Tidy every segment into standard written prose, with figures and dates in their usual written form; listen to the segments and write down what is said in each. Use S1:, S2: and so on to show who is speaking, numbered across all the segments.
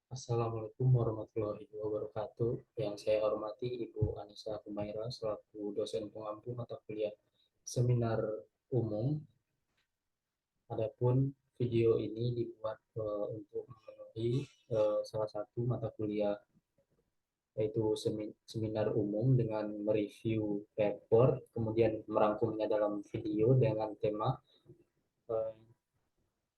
S1: Assalamualaikum warahmatullahi wabarakatuh. Yang saya hormati Ibu Anissa Humaira selaku dosen pengampu mata kuliah seminar umum. Adapun video ini dibuat untuk memenuhi salah satu mata kuliah yaitu seminar umum dengan mereview paper, kemudian merangkumnya dalam video dengan tema eh,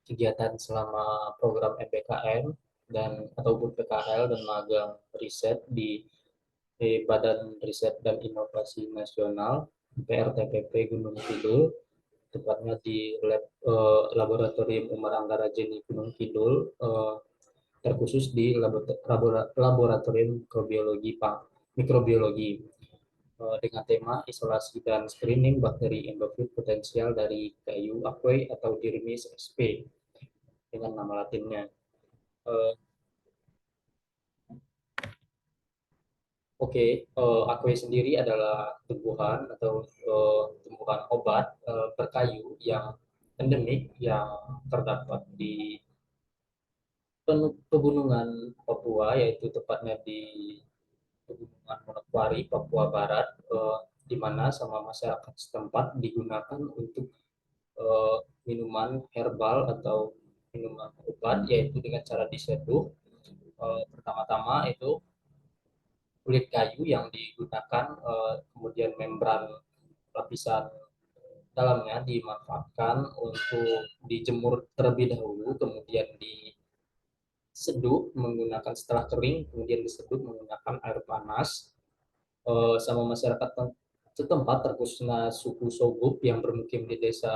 S1: kegiatan selama program MPKM dan ataupun PKL dan magang riset di Badan Riset dan Inovasi Nasional PRTPP Gunung Kidul, tepatnya di Laboratorium Umar Anggara Jeni Gunung Kidul, terkhusus di Laboratorium Mikrobiologi, dengan tema isolasi dan screening bakteri endofit potensial dari kayu aqueous atau Dirmis sp dengan nama latinnya. Eh, Oke, Akwe sendiri adalah tumbuhan atau tumbuhan obat berkayu yang endemik yang terdapat di pegunungan Papua, yaitu tepatnya di Pegunungan Manokwari, Papua Barat, di mana sama masyarakat setempat digunakan untuk eh, minuman herbal atau minuman obat, yaitu dengan cara diseduh. Pertama-tama itu kulit kayu yang digunakan, kemudian membran lapisan dalamnya dimanfaatkan untuk dijemur terlebih dahulu, kemudian diseduh menggunakan setelah kering, kemudian diseduh menggunakan air panas. Sama masyarakat setempat, terkhususnya suku Sogub yang bermukim di desa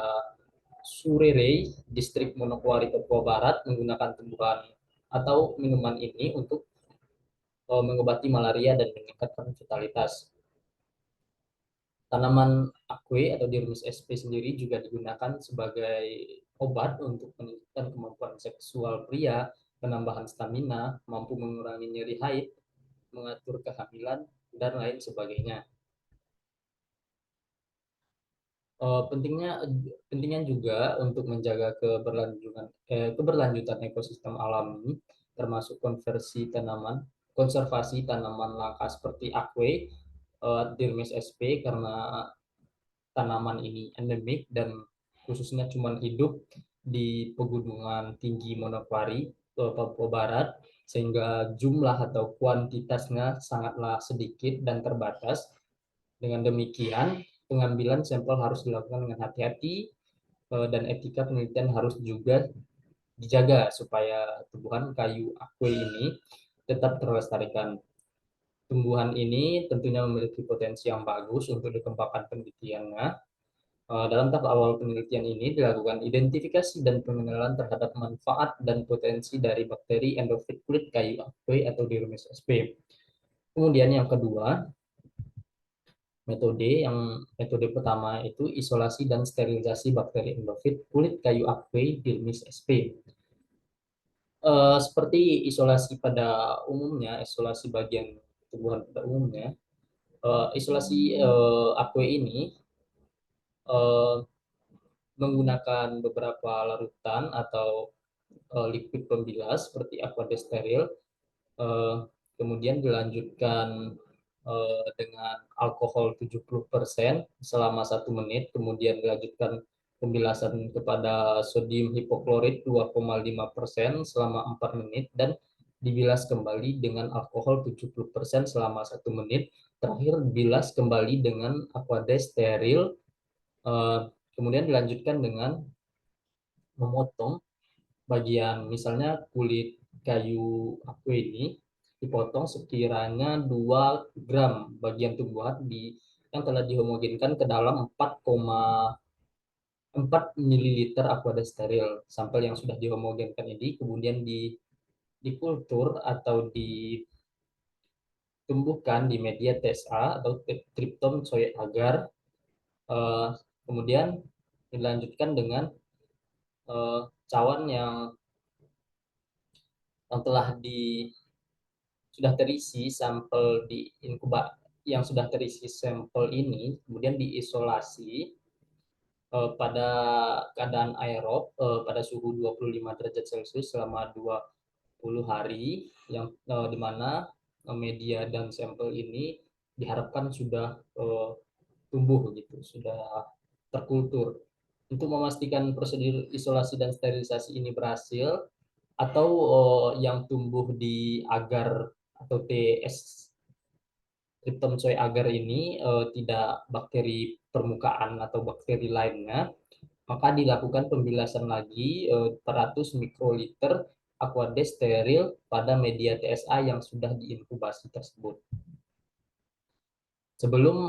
S1: Surerei, distrik Manokwari, Papua Barat, menggunakan tumbuhan atau minuman ini untuk mengobati malaria dan meningkatkan vitalitas. Tanaman akwe atau Dirmis sp sendiri juga digunakan sebagai obat untuk meningkatkan kemampuan seksual pria, penambahan stamina, mampu mengurangi nyeri haid, mengatur kehamilan, dan lain sebagainya. Pentingnya pentingnya juga untuk menjaga keberlanjutan ekosistem alami, termasuk konservasi tanaman langka seperti akwe, Dirmis sp, karena tanaman ini endemik dan khususnya cuma hidup di pegunungan tinggi Manokwari, Papua Barat, sehingga jumlah atau kuantitasnya sangatlah sedikit dan terbatas. Dengan demikian, pengambilan sampel harus dilakukan dengan hati-hati, dan etika penelitian harus juga dijaga supaya tumbuhan kayu akwe ini tetap terlestarikan. Tumbuhan ini tentunya memiliki potensi yang bagus untuk dikembangkan penelitiannya. Dalam tahap awal penelitian ini dilakukan identifikasi dan pengenalan terhadap manfaat dan potensi dari bakteri endofit kulit kayu akwe atau Dirmis sp. Kemudian yang kedua, metode pertama itu isolasi dan sterilisasi bakteri endofit kulit kayu akwe Dirmis sp. Seperti isolasi pada umumnya, isolasi bagian tumbuhan pada umumnya, isolasi akwe ini eh, menggunakan beberapa larutan atau liquid pembilas seperti aquadesteril, eh, kemudian dilanjutkan dengan alkohol 70% selama 1 menit, kemudian dilanjutkan pembilasan kepada sodium hipoklorit 2,5% selama 4 menit, dan dibilas kembali dengan alkohol 70% selama 1 menit. Terakhir dibilas kembali dengan aquadesteril, eh, kemudian dilanjutkan dengan memotong bagian, misalnya kulit kayu aku ini dipotong sekiranya 2 gram bagian tumbuhan yang telah dihomogenkan ke dalam 4,4 mililiter aquadesteril. Sampel yang sudah dihomogenkan ini kemudian dikultur atau ditumbuhkan di media TSA atau Tripton soy agar, eh, kemudian dilanjutkan dengan cawan yang telah sudah terisi sampel di inkubator, yang sudah terisi sampel ini kemudian diisolasi pada keadaan aerob pada suhu 25 derajat Celcius selama 10 hari yang di mana media dan sampel ini diharapkan sudah tumbuh gitu, sudah terkultur. Untuk memastikan prosedur isolasi dan sterilisasi ini berhasil, atau yang tumbuh di agar atau TS Krypton soy agar ini tidak bakteri permukaan atau bakteri lainnya, maka dilakukan pembilasan lagi 400 mikroliter Aquades steril pada media TSA yang sudah diinkubasi tersebut. Sebelum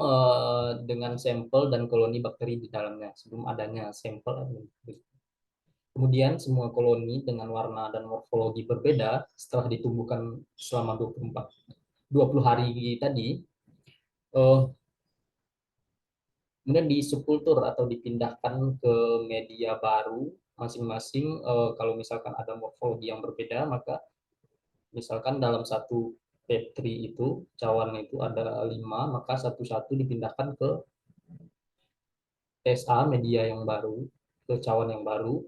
S1: dengan sampel dan koloni bakteri di dalamnya, sebelum adanya sampel. Kemudian semua koloni dengan warna dan morfologi berbeda setelah ditumbuhkan selama 20 hari tadi, eh, kemudian disubkultur atau dipindahkan ke media baru masing-masing. Kalau misalkan ada morfologi yang berbeda, maka misalkan dalam satu petri itu cawan itu ada 5, maka satu-satu dipindahkan ke TSA media yang baru, ke cawan yang baru,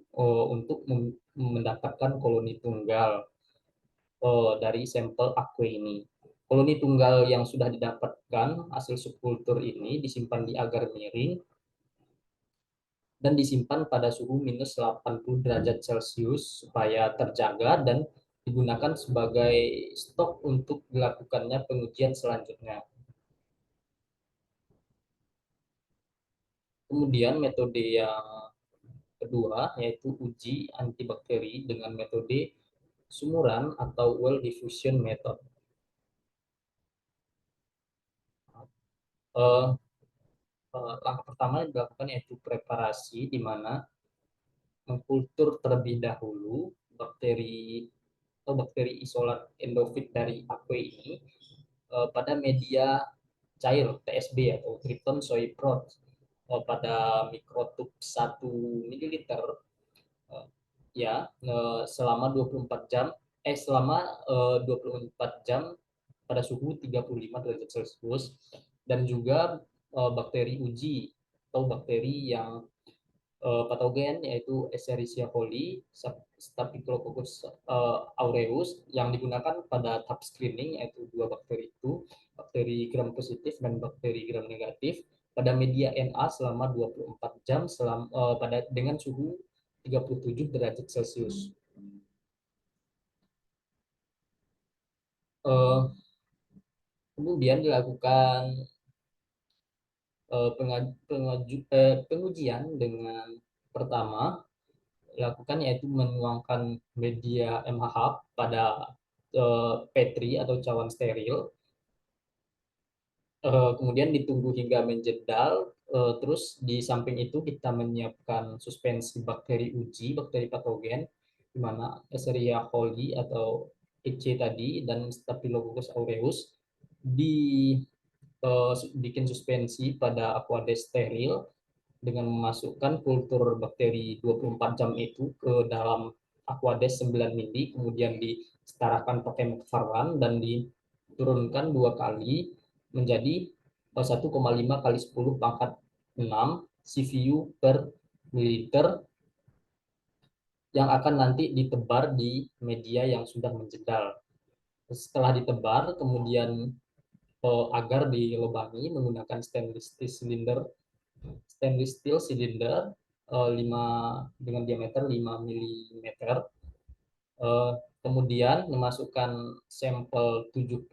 S1: untuk mendapatkan koloni tunggal dari sampel aqua ini. Koloni tunggal yang sudah didapatkan hasil subkultur ini disimpan di agar miring dan disimpan pada suhu minus 80 derajat Celcius supaya terjaga dan digunakan sebagai stok untuk dilakukannya pengujian selanjutnya. Kemudian metode yang kedua yaitu uji antibakteri dengan metode sumuran atau well diffusion method. Uh, Langkah pertama yang dilakukan yaitu preparasi, di mana mengkultur terlebih dahulu bakteri atau bakteri isolat endofit dari aqua ini pada media cair TSB atau Krypton soy prot pada mikrotub 1 ml, ya, selama 24 jam, selama 24 jam pada suhu 35 derajat Celcius, dan juga bakteri uji atau bakteri yang patogen yaitu Escherichia coli, Staphylococcus aureus, yang digunakan pada tahap screening yaitu dua bakteri itu, bakteri gram positif dan bakteri gram negatif, pada media Na selama 24 jam dengan suhu 37 derajat Celcius. Uh, Kemudian dilakukan pengujian dengan pertama lakukan yaitu menuangkan media MHH pada petri atau cawan steril, kemudian ditunggu hingga menjedal, terus di samping itu kita menyiapkan suspensi bakteri uji, bakteri patogen, di mana Escherichia coli atau EC tadi dan Staphylococcus aureus bikin suspensi pada aqueous steril dengan memasukkan kultur bakteri 24 jam itu ke dalam aqueous 9 mili, kemudian disetarakan pakai McFarland dan diturunkan 2 kali menjadi 1,5 kali 10 pangkat 6 CVU per mililiter, yang akan nanti ditebar di media yang sudah menjedal. Setelah ditebar, kemudian agar dilubangi menggunakan stainless steel cylinder 5 dengan diameter 5 mm. Kemudian memasukkan sampel 75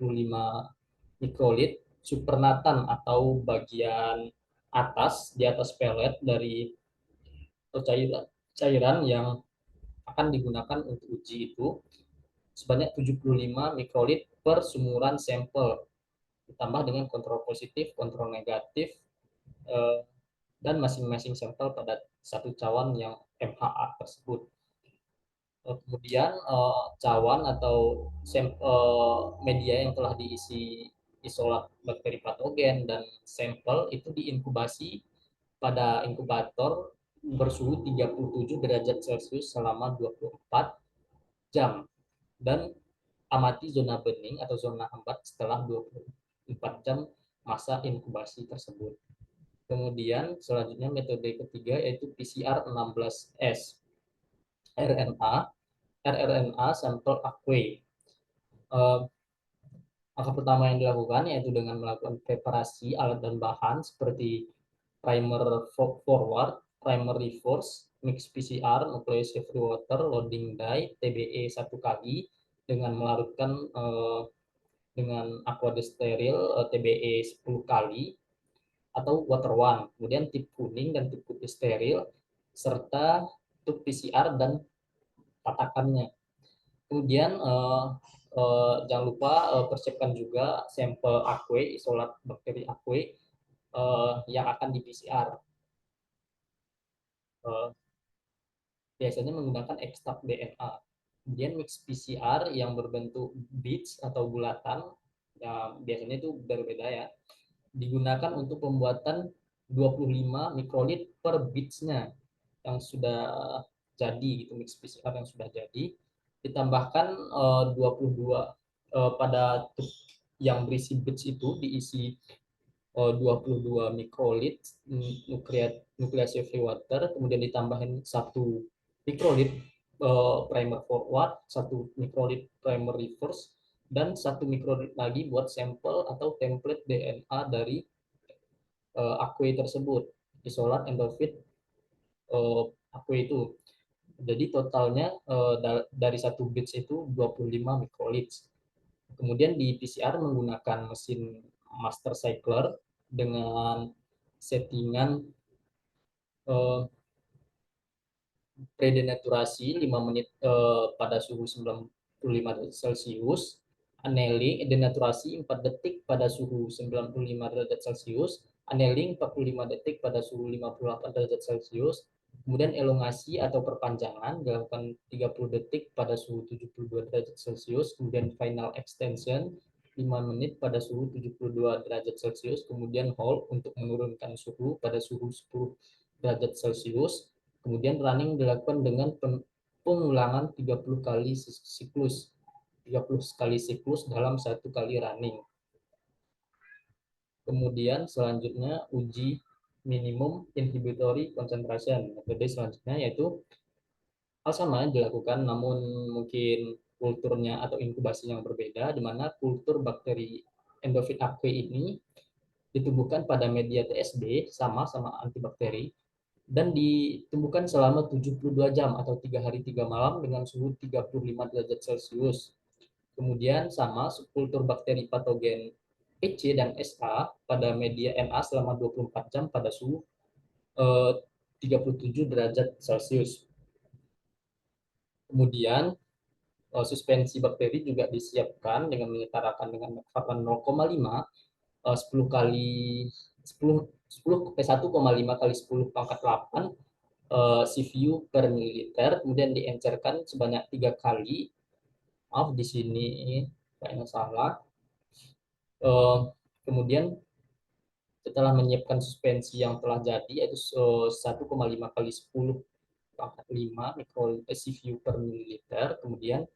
S1: mikrolit supernatan atau bagian atas di atas pelet dari cairan yang akan digunakan untuk uji itu sebanyak 75 mikrolit per sumuran sampel, ditambah dengan kontrol positif, kontrol negatif, eh, dan masing-masing sampel pada satu cawan yang MHA tersebut. Kemudian cawan atau media yang telah diisi isolat bakteri patogen dan sampel itu diinkubasi pada inkubator bersuhu 37 derajat Celcius selama 24 jam, dan amati zona bening atau zona hambat setelah 24 jam masa inkubasi tersebut. Kemudian selanjutnya metode ketiga yaitu PCR 16S RNA rRNA sampel aqueous. Langkah pertama yang dilakukan yaitu dengan melakukan preparasi alat dan bahan seperti primer forward, primer reverse, mix PCR, nucleus free water, loading dye, TBE 1 kali dengan melarutkan dengan aqua steril TBE 10 kali atau water one. Kemudian tip kuning dan tip putih steril serta tube PCR dan tatakannya. Kemudian jangan lupa persiapkan juga sampel aqueous, isolat bakteri aqueous yang akan di PCR. Biasanya menggunakan ekstrak DNA. Kemudian mix PCR yang berbentuk beads atau bulatan, ya, biasanya itu berbeda ya, digunakan untuk pembuatan 25 mikrolit per beads-nya yang sudah jadi, gitu, mix PCR yang sudah jadi, ditambahkan 22 pada yang berisi beads itu diisi 22 mikrolit nukleus free water, kemudian ditambahin 1 mikrolit primer forward, 1 mikrolit primer reverse, dan 1 mikrolit lagi buat sampel atau template DNA dari aqueous tersebut, isolat endofit aqueous itu. Jadi totalnya dari 1 bits itu 25 mikrolit. Kemudian di PCR menggunakan mesin master cycler dengan settingan predenaturasi 5 menit pada suhu 95 derajat Celcius, annealing denaturasi 4 detik pada suhu 95 derajat Celcius, annealing 45 detik pada suhu 58 derajat Celcius, kemudian elongasi atau perpanjangan dilakukan 30 detik pada suhu 72 derajat Celcius, kemudian final extension 5 menit pada suhu 72 derajat Celcius, kemudian hold untuk menurunkan suhu pada suhu 10 derajat Celcius. Kemudian running dilakukan dengan pengulangan 30 kali siklus. 30 kali siklus dalam 1 kali running. Kemudian selanjutnya uji minimum inhibitory concentration. Metode selanjutnya yaitu hal sama dilakukan, namun mungkin kulturnya atau inkubasinya yang berbeda, di mana kultur bakteri endofit aqueous ini ditumbuhkan pada media TSD sama antibakteri dan ditumbuhkan selama 72 jam atau 3 hari 3 malam dengan suhu 35 derajat Celcius. Kemudian sama kultur bakteri patogen EC dan SA pada media Na selama 24 jam pada suhu 37 derajat Celcius. Kemudian suspensi bakteri juga disiapkan dengan menyetarakan dengan kekuatan 0,5 10 kali 1,5 kali 10 pangkat 8 CVU per mililiter, kemudian diencerkan sebanyak 3 kali. Maaf di sini kayaknya salah. Kemudian setelah menyiapkan suspensi yang telah jadi yaitu 1,5 kali 10 pangkat 5 CVU per mililiter, kemudian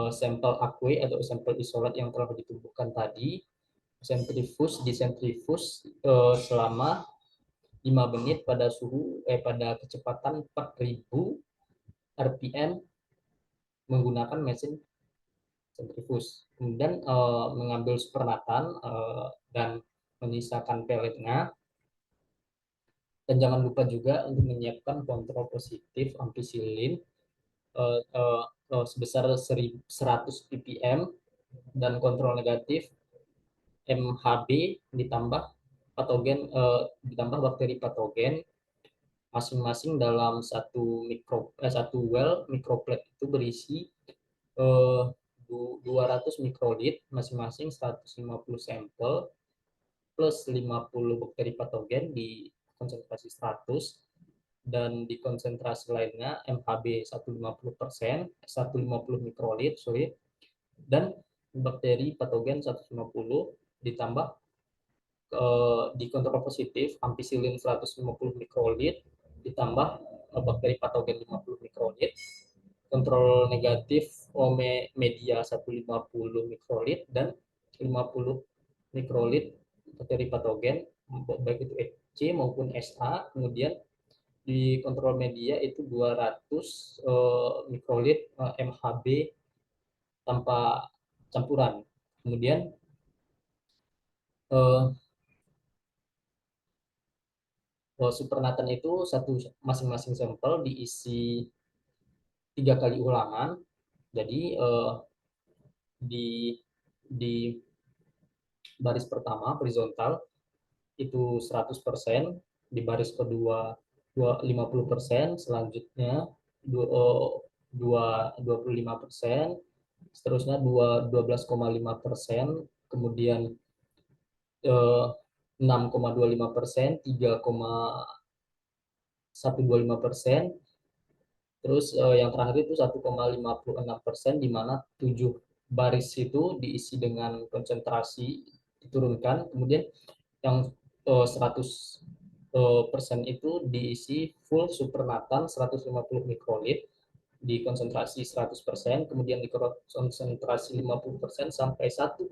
S1: sampel aqueous atau sampel isolat yang telah ditumbuhkan tadi disentrifus selama 5 menit pada pada kecepatan 4000 RPM menggunakan mesin sentrifus. Kemudian mengambil supernatan dan menyisakan pelletnya. Dan jangan lupa juga untuk menyiapkan kontrol positif ampicillin sebesar 100 ppm dan kontrol negatif MHB ditambah patogen ditambah bakteri patogen masing-masing dalam satu well mikroplate itu berisi 200 mikrolit masing-masing 150 sampel plus 50 bakteri patogen di konsentrasi 100 dan di konsentrasi lainnya MHB 150%, 150 mikrolit, sorry, dan bakteri patogen 150 ditambah di kontrol positif ampicillin 150 mikrolit ditambah bakteri patogen 50 mikrolit, kontrol negatif media 150 mikrolit dan 50 mikrolit bakteri patogen baik itu EC maupun SA. Kemudian di kontrol media itu 200 mikrolit MHB tanpa campuran. Kemudian eh, supernatan itu satu masing-masing sampel diisi 3 kali ulangan. Jadi di di baris pertama horizontal itu 100%, di baris kedua 50%, selanjutnya 25%, seterusnya 12,5%, kemudian 6,25%, 3,125%, terus yang terakhir itu 1,56%, di mana 7 baris itu diisi dengan konsentrasi diturunkan, kemudian yang 100 persen itu diisi full supernatan 150 mikrolit di konsentrasi 100%, kemudian di konsentrasi 50% sampai 1,56%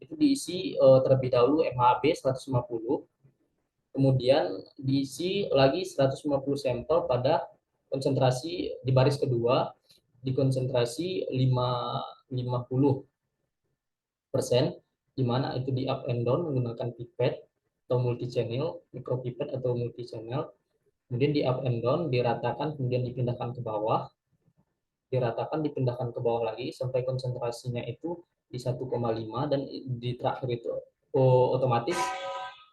S1: itu diisi terlebih dahulu MHB 150, kemudian diisi lagi 150 sampel pada konsentrasi di baris kedua di konsentrasi 50%, di mana itu di up and down menggunakan pipet atau multi channel, micropipet atau multi channel. Kemudian di up and down diratakan, kemudian dipindahkan ke bawah, diratakan, dipindahkan ke bawah lagi sampai konsentrasinya itu di 1,5, dan di terakhir itu otomatis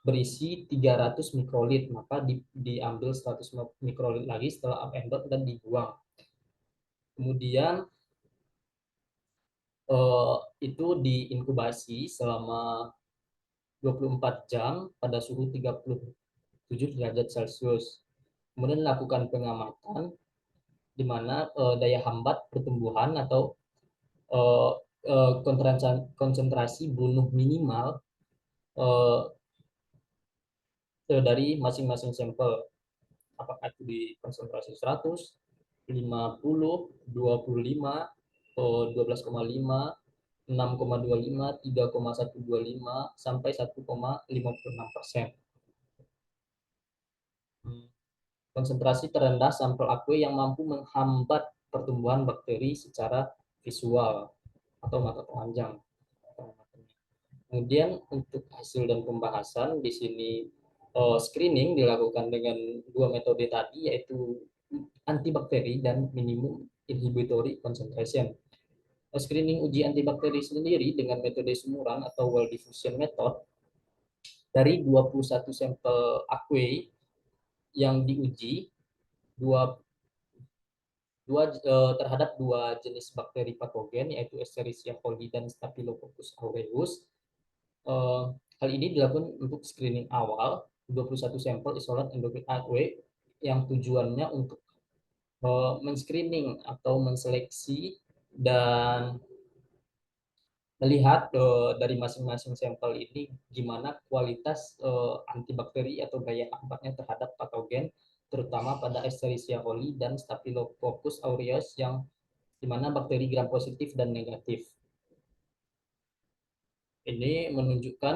S1: berisi 300 mikrolit, maka diambil 100 mikrolit lagi setelah up and down dan dibuang. Kemudian itu diinkubasi selama 24 jam pada suhu 37 derajat Celcius. Kemudian lakukan pengamatan di mana daya hambat pertumbuhan atau eh, konsentrasi bunuh minimal eh, dari masing-masing sampel. Apakah itu di konsentrasi 100, 50, 25, 12,5, 6,25, 3,125, sampai 1,56%. Konsentrasi terendah sampel aqua yang mampu menghambat pertumbuhan bakteri secara visual atau mata telanjang. Kemudian untuk hasil dan pembahasan di sini screening dilakukan dengan dua metode tadi, yaitu antibakteri dan minimum inhibitory concentration. Screening uji antibakteri sendiri dengan metode sumuran atau well diffusion method dari 21 sampel aqua yang diuji, dua, terhadap dua jenis bakteri patogen, yaitu Escherichia coli dan Staphylococcus aureus. Hal ini dilakukan untuk screening awal 21 sampel isolat endokrin aqua yang tujuannya untuk men-screening atau menseleksi dan melihat dari masing-masing sampel ini gimana kualitas antibakteri atau daya hambatnya terhadap patogen, terutama pada Escherichia coli dan Staphylococcus aureus yang dimana bakteri gram positif dan negatif. Ini menunjukkan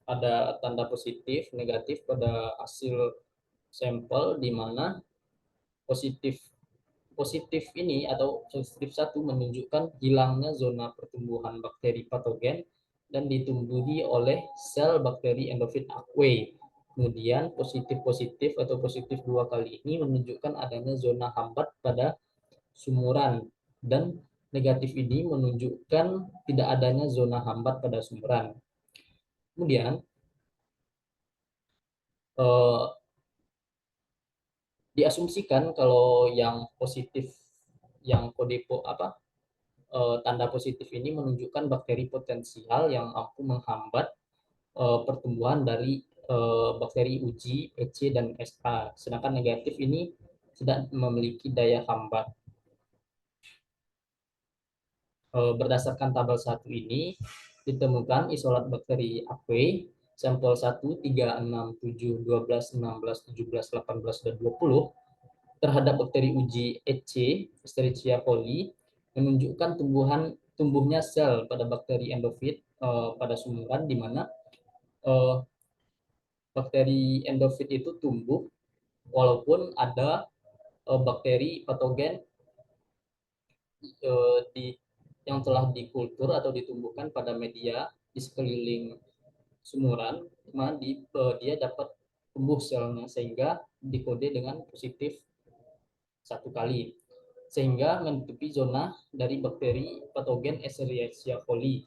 S1: ada tanda positif, negatif pada hasil sampel, di mana positif positif ini atau positif satu menunjukkan hilangnya zona pertumbuhan bakteri patogen dan ditumbuhi oleh sel bakteri endofit aquae. Kemudian positif-positif atau positif dua kali ini menunjukkan adanya zona hambat pada sumuran, dan negatif ini menunjukkan tidak adanya zona hambat pada sumuran. Kemudian eh, diasumsikan kalau yang positif, yang kode apa tanda positif ini menunjukkan bakteri potensial yang mampu menghambat pertumbuhan dari bakteri uji EC dan SA. Sedangkan negatif ini tidak memiliki daya hambat. Berdasarkan tabel 1 ini ditemukan isolat bakteri aquae sampel 1, 3, 6, 7, 12, 16, 17, 18, dan 20 terhadap bakteri uji EC Escherichia coli menunjukkan tumbuhnya sel pada bakteri endofit pada sumuran, di mana bakteri endofit itu tumbuh walaupun ada bakteri patogen di yang telah dikultur atau ditumbuhkan pada media di sekeliling sumuran, mana dia dapat tumbuh selnya sehingga dikode dengan positif satu kali sehingga menutupi zona dari bakteri patogen Escherichia coli.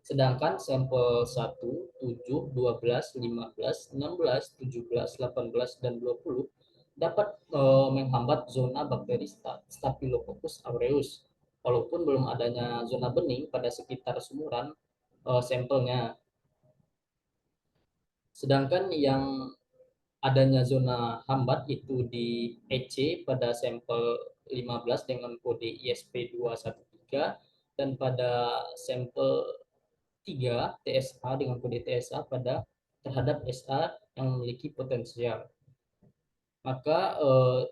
S1: Sedangkan sampel 1, 7, 12, 15, 16, 17, 18, dan 20 dapat menghambat zona bakteri Staphylococcus aureus. Walaupun belum adanya zona bening pada sekitar sumuran sampelnya. Sedangkan yang adanya zona hambat itu di EC pada sampel 15 dengan kode ISP213 dan pada sampel 3 TSA dengan kode TSA pada terhadap SA yang memiliki potensial. Maka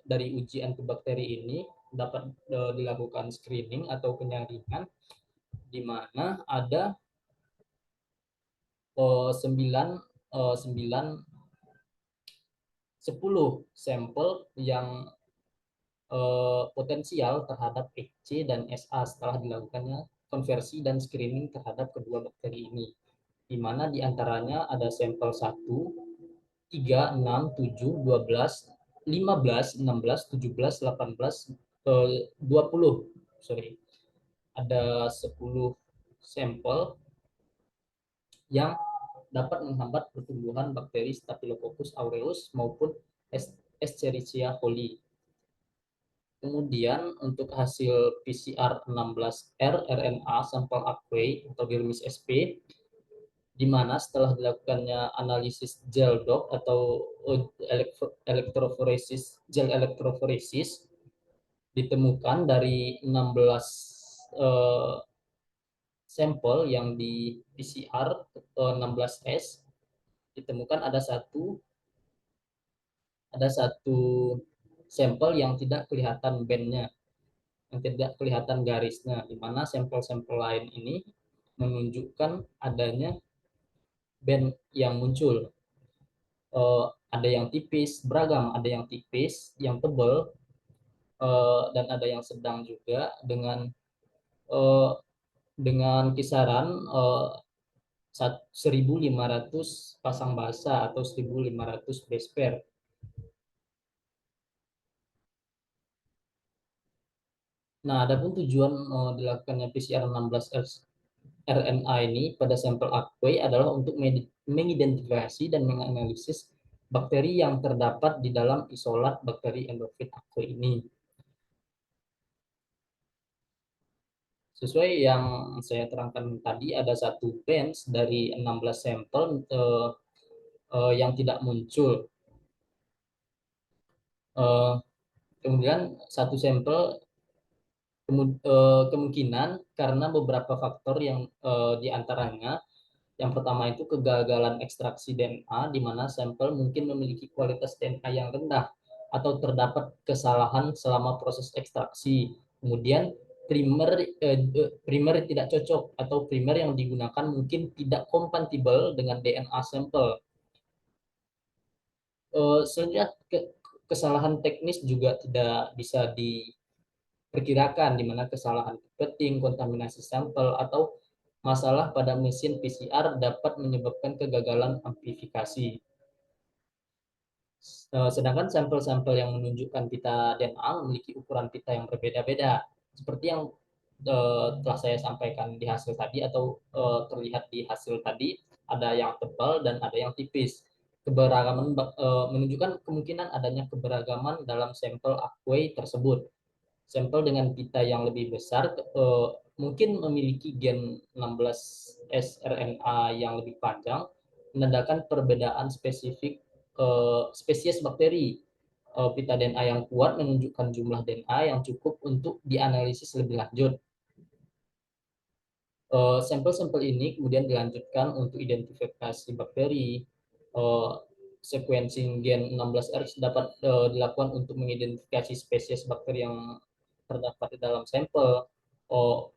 S1: dari uji antibakteri ini dapat dilakukan screening atau penyaringan di mana ada 9 9 10 sampel yang potensial terhadap EC dan SA setelah dilakukannya konversi dan screening terhadap kedua bakteri ini, di mana diantaranya ada sampel 1, 3, 6, 7, 12, 15, 16, 17, 18, 20. Sorry. Ada 10 sampel yang dapat menghambat pertumbuhan bakteri Staphylococcus aureus maupun Escherichia coli. Kemudian untuk hasil PCR 16R RNA sampel aqueous atau dirimis SP, di mana setelah dilakukannya analisis gel dop atau elektroforesis, gel elektroforesis, ditemukan dari 16 eh, sampel yang di PCR 16S, ditemukan ada satu sampel yang tidak kelihatan bandnya, yang tidak kelihatan garisnya, di mana sampel-sampel lain ini menunjukkan adanya band yang muncul. Ada yang tipis, beragam, ada yang tipis, yang tebal, dan ada yang sedang juga uh, dengan kisaran 1.500 pasang basa atau 1.500 base pair. Nah, adapun tujuan dilakukannya PCR 16 RNA ini pada sampel aqueous adalah untuk mengidentifikasi dan menganalisis bakteri yang terdapat di dalam isolat bakteri endofit aqueous ini. Sesuai yang saya terangkan tadi, ada satu bench dari 16 sampel yang tidak muncul. Kemudian satu sampel kemungkinan karena beberapa faktor yang diantaranya yang pertama itu kegagalan ekstraksi DNA, di mana sampel mungkin memiliki kualitas DNA yang rendah atau terdapat kesalahan selama proses ekstraksi. Kemudian primer tidak cocok atau primer yang digunakan mungkin tidak kompatibel dengan DNA sampel. Selanjutnya kesalahan teknis juga tidak bisa diperkirakan, di mana kesalahan pipetting, kontaminasi sampel, atau masalah pada mesin PCR dapat menyebabkan kegagalan amplifikasi. Sedangkan sampel-sampel yang menunjukkan pita DNA memiliki ukuran pita yang berbeda-beda, seperti yang telah saya sampaikan di hasil tadi atau terlihat di hasil tadi, ada yang tebal dan ada yang tipis. Keberagaman menunjukkan kemungkinan adanya keberagaman dalam sampel aqueous tersebut. Sampel dengan pita yang lebih besar mungkin memiliki gen 16 sRNA yang lebih panjang, menandakan perbedaan spesifik spesies bakteri. Pita DNA yang kuat menunjukkan jumlah DNA yang cukup untuk dianalisis lebih lanjut. Sampel-sampel ini kemudian dilanjutkan untuk identifikasi bakteri. Sequencing gen 16R dapat dilakukan untuk mengidentifikasi spesies bakteri yang terdapat di dalam sampel. Oh,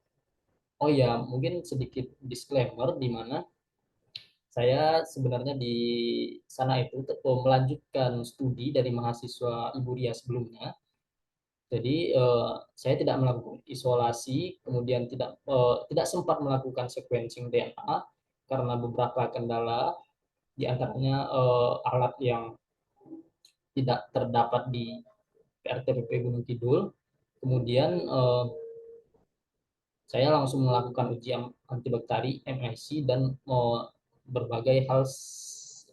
S1: oh ya, mungkin sedikit disclaimer di mana Saya sebenarnya di sana itu melanjutkan studi dari mahasiswa Ibu Ria sebelumnya. Jadi saya tidak melakukan isolasi, kemudian tidak sempat melakukan sequencing DNA karena beberapa kendala, di antaranya alat yang tidak terdapat di PRTPP Gunung Kidul. Kemudian saya langsung melakukan uji antibakteri MIC dan berbagai hal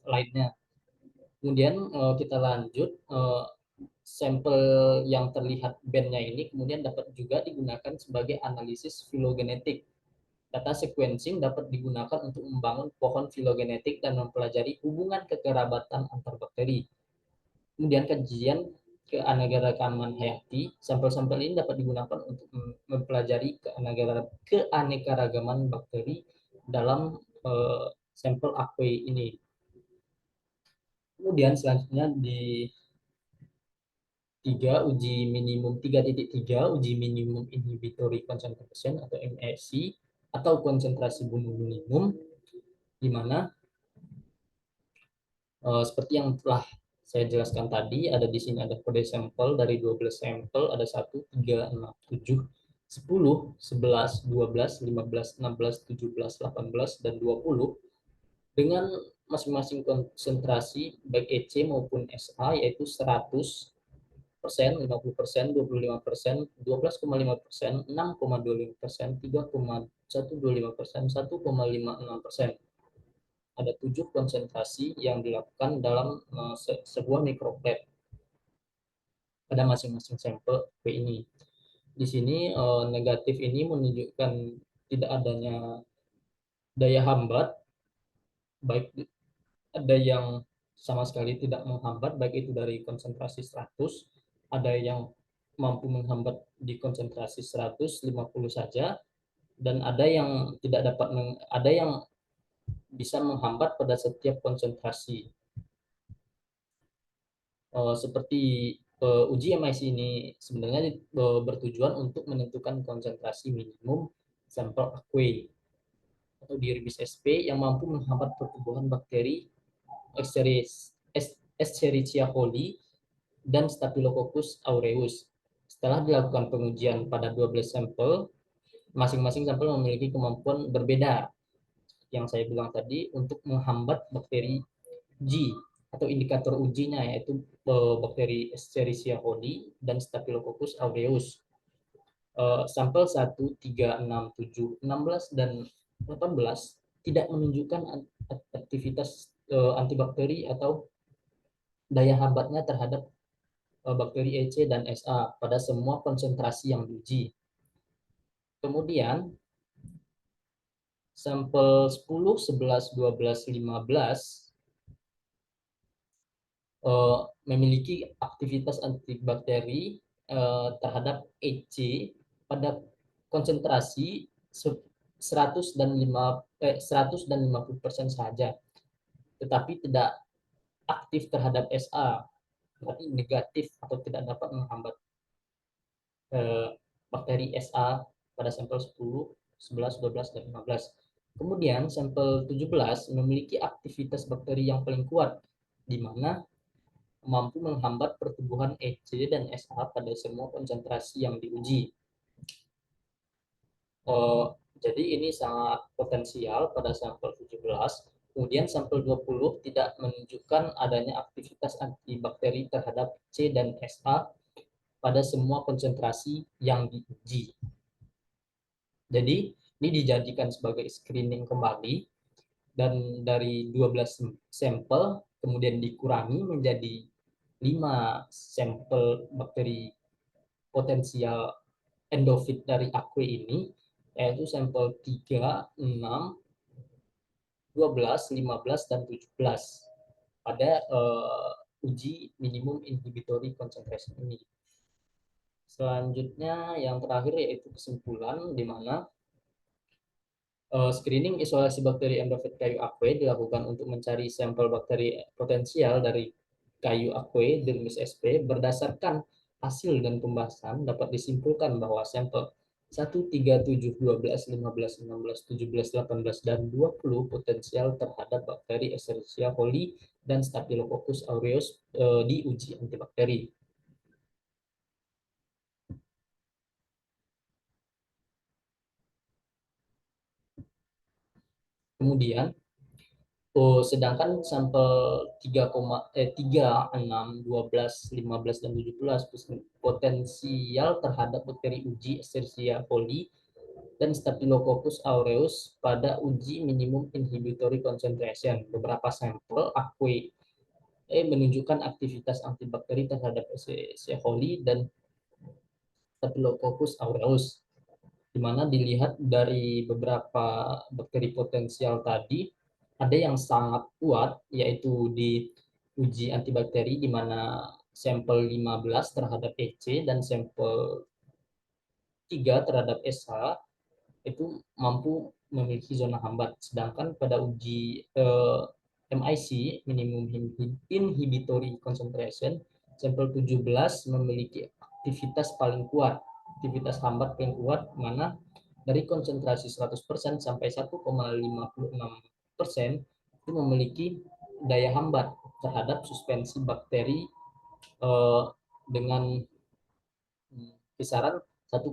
S1: lainnya. Kemudian kita lanjut, sampel yang terlihat bandnya ini kemudian dapat juga digunakan sebagai analisis filogenetik. Data sequencing dapat digunakan untuk membangun pohon filogenetik dan mempelajari hubungan kekerabatan antar bakteri. Kemudian kajian keanekaragaman hayati, sampel-sampel ini dapat digunakan untuk mempelajari keanekaragaman bakteri dalam sampel aqua ini. Kemudian selanjutnya di 3.3, uji minimum inhibitory concentration atau MIC atau konsentrasi bunuh minimum, di mana seperti yang telah saya jelaskan tadi, ada di sini ada kode sampel dari 12 sampel, ada 1, 3, 6, 7, 10, 11, 12, 15, 16, 17, 18, dan 20 dengan masing-masing konsentrasi baik EC maupun SA yaitu 100%, 50%, 25%, 12,5%, 6,25%, 3,125%, 1,56%. Ada 7 konsentrasi yang dilakukan dalam sebuah mikroplate pada masing-masing sampel P ini. Di sini negatif ini menunjukkan tidak adanya daya hambat, baik ada yang sama sekali tidak menghambat, baik itu dari konsentrasi 100, ada yang mampu menghambat di konsentrasi 150 saja, dan ada yang tidak dapat, ada yang bisa menghambat pada setiap konsentrasi. Seperti uji MIC ini sebenarnya bertujuan untuk menentukan konsentrasi minimum sampel aqua atau di ribis SP yang mampu menghambat pertumbuhan bakteri Escherichia coli dan Staphylococcus aureus. Setelah dilakukan pengujian pada 12 sampel, masing-masing sampel memiliki kemampuan berbeda yang saya bilang tadi untuk menghambat bakteri G atau indikator ujinya yaitu bakteri Escherichia coli dan Staphylococcus aureus. Sampel 1, 3, 6, 7, 16, dan 18 tidak menunjukkan aktivitas antibakteri atau daya hambatnya terhadap bakteri EC dan SA pada semua konsentrasi yang diuji. Kemudian sampel 10, 11, 12, 15 memiliki aktivitas antibakteri terhadap EC pada konsentrasi 100 dan 50% saja, tetapi tidak aktif terhadap SA, berarti negatif atau tidak dapat menghambat bakteri SA pada sampel 10, 11, 12, dan 15. Kemudian sampel 17 memiliki aktivitas bakteri yang paling kuat, di mana mampu menghambat pertumbuhan EC dan SA pada semua konsentrasi yang diuji. Jadi ini sangat potensial pada sampel 17. Kemudian sampel 20 tidak menunjukkan adanya aktivitas antibakteri terhadap C dan SA pada semua konsentrasi yang diuji. Jadi ini dijadikan sebagai screening kembali, dan dari 12 sampel kemudian dikurangi menjadi 5 sampel bakteri potensial endofit dari aqua ini, yaitu sampel 3, 6, 12, 15, dan 17 pada uji minimum inhibitory concentration ini. Selanjutnya yang terakhir yaitu kesimpulan, di mana screening isolasi bakteri endofit kayu aqua dilakukan untuk mencari sampel bakteri potensial dari kayu aqua Dermis sp. Berdasarkan hasil dan pembahasan dapat disimpulkan bahwa sampel 1, 3, 7, 12, 15, 16, 17, 18, dan 20 potensial terhadap bakteri Escherichia coli dan Staphylococcus aureus di uji antibakteri. Kemudian, sedangkan sampel 3, 6, 12, 15, dan 17 potensial terhadap bakteri uji Escherichia coli dan Staphylococcus aureus pada uji minimum inhibitory concentration. Beberapa sampel menunjukkan aktivitas antibakteri terhadap Escherichia coli dan Staphylococcus aureus, di mana dilihat dari beberapa bakteri potensial tadi, ada yang sangat kuat, yaitu di uji antibakteri, di mana sampel 15 terhadap EC dan sampel 3 terhadap SH itu mampu memiliki zona hambat. Sedangkan pada uji MIC, minimum inhibitory concentration, sampel 17 memiliki aktivitas paling kuat, aktivitas hambat paling kuat, mana dari konsentrasi 100% sampai 1,56% itu memiliki daya hambat terhadap suspensi bakteri dengan kisaran 1,5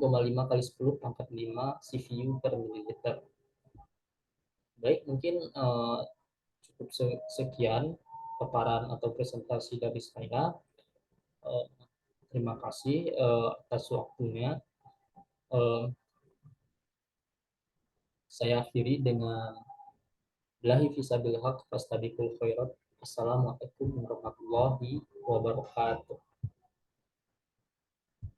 S1: kali 10 pangkat 5 CVU per mililiter. Baik, mungkin cukup sekian paparan atau presentasi dari saya. Terima kasih atas waktunya. Saya akhiri dengan billahi fisabilillah fastabiqul khairat. Assalamualaikum warahmatullahi wabarakatuh.